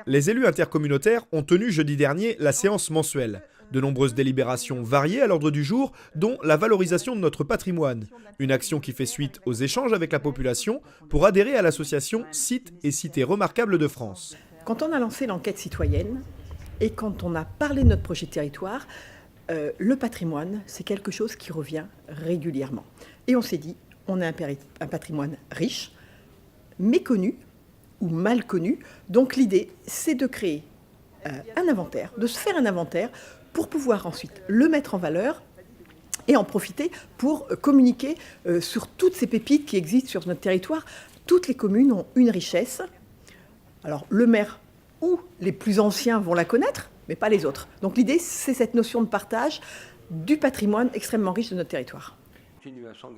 Les élus intercommunautaires ont tenu jeudi dernier la séance mensuelle. De nombreuses délibérations variées à l'ordre du jour, dont la valorisation de notre patrimoine. Une action qui fait suite aux échanges avec la population pour adhérer à l'association Sites et Cités Remarquables de France. Quand on a lancé l'enquête citoyenne et quand on a parlé de notre projet de territoire, le patrimoine, c'est quelque chose qui revient régulièrement. Et on s'est dit, on a un patrimoine riche, méconnu ou mal connu. Donc l'idée, c'est de créer un inventaire, de se faire un inventaire pour pouvoir ensuite le mettre en valeur et en profiter pour communiquer sur toutes ces pépites qui existent sur notre territoire. Toutes les communes ont une richesse. Alors le maire ou les plus anciens vont la connaître, mais pas les autres. Donc l'idée, c'est cette notion de partage du patrimoine extrêmement riche de notre territoire.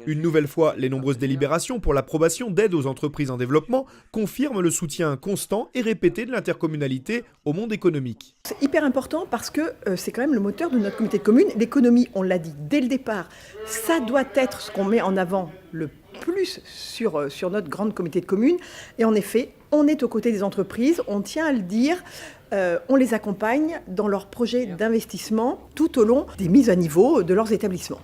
Une nouvelle fois, les nombreuses délibérations pour l'approbation d'aides aux entreprises en développement confirment le soutien constant et répété de l'intercommunalité au monde économique. C'est hyper important parce que c'est quand même le moteur de notre communauté de communes. L'économie, on l'a dit dès le départ, ça doit être ce qu'on met en avant le plus sur notre grande communauté de communes. Et en effet, on est aux côtés des entreprises, on tient à le dire, on les accompagne dans leurs projets d'investissement tout au long des mises à niveau de leurs établissements.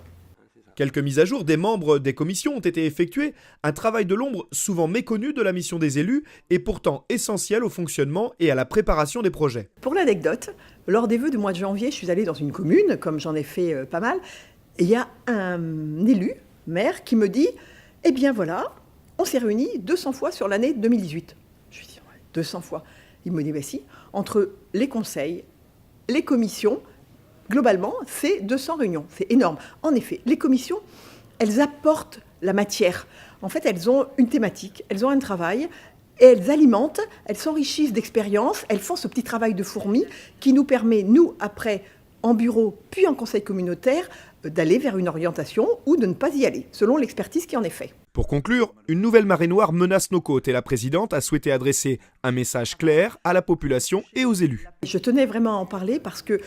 Quelques mises à jour des membres des commissions ont été effectuées, un travail de l'ombre souvent méconnu de la mission des élus et pourtant essentiel au fonctionnement et à la préparation des projets. Pour l'anecdote, lors des vœux du mois de janvier, je suis allée dans une commune, comme j'en ai fait pas mal, et il y a un élu, maire, qui me dit « Eh bien voilà, on s'est réunis 200 fois sur l'année 2018. » Je lui dis ouais, « 200 fois ?» Il me dit bah, « Si, entre les conseils, les commissions, globalement, c'est 200 réunions, c'est énorme. » En effet, les commissions, elles apportent la matière. En fait, elles ont une thématique, elles ont un travail, et elles alimentent, elles s'enrichissent d'expériences, elles font ce petit travail de fourmi qui nous permet, nous, après, en bureau, puis en conseil communautaire, d'aller vers une orientation ou de ne pas y aller, selon l'expertise qui en est faite. Pour conclure, une nouvelle marée noire menace nos côtes et la présidente a souhaité adresser un message clair à la population et aux élus. Je tenais vraiment à en parler parce que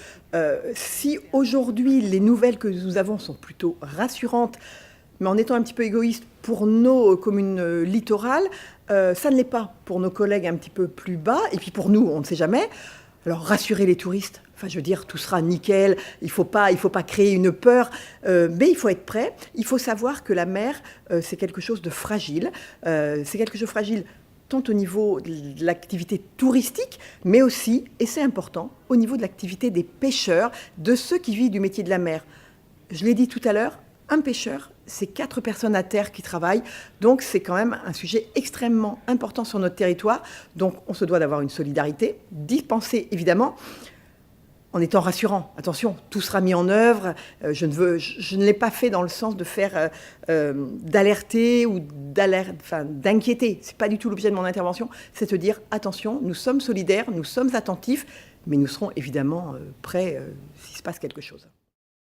si aujourd'hui les nouvelles que nous avons sont plutôt rassurantes, mais en étant un petit peu égoïste pour nos communes littorales, ça ne l'est pas pour nos collègues un petit peu plus bas, et puis pour nous, on ne sait jamais. Alors rassurer les touristes, enfin je veux dire tout sera nickel, il faut pas créer une peur, mais il faut être prêt. Il faut savoir que la mer c'est quelque chose de fragile, tant au niveau de l'activité touristique, mais aussi, et c'est important, au niveau de l'activité des pêcheurs, de ceux qui vivent du métier de la mer. Je l'ai dit tout à l'heure, un pêcheur, c'est 4 personnes à terre qui travaillent, donc c'est quand même un sujet extrêmement important sur notre territoire. Donc on se doit d'avoir une solidarité, d'y penser évidemment, en étant rassurant. Attention, tout sera mis en œuvre, je ne l'ai pas fait dans le sens de faire d'alerter ou d'inquiéter. C'est pas du tout l'objet de mon intervention, c'est de dire attention, nous sommes solidaires, nous sommes attentifs, mais nous serons évidemment prêts s'il se passe quelque chose.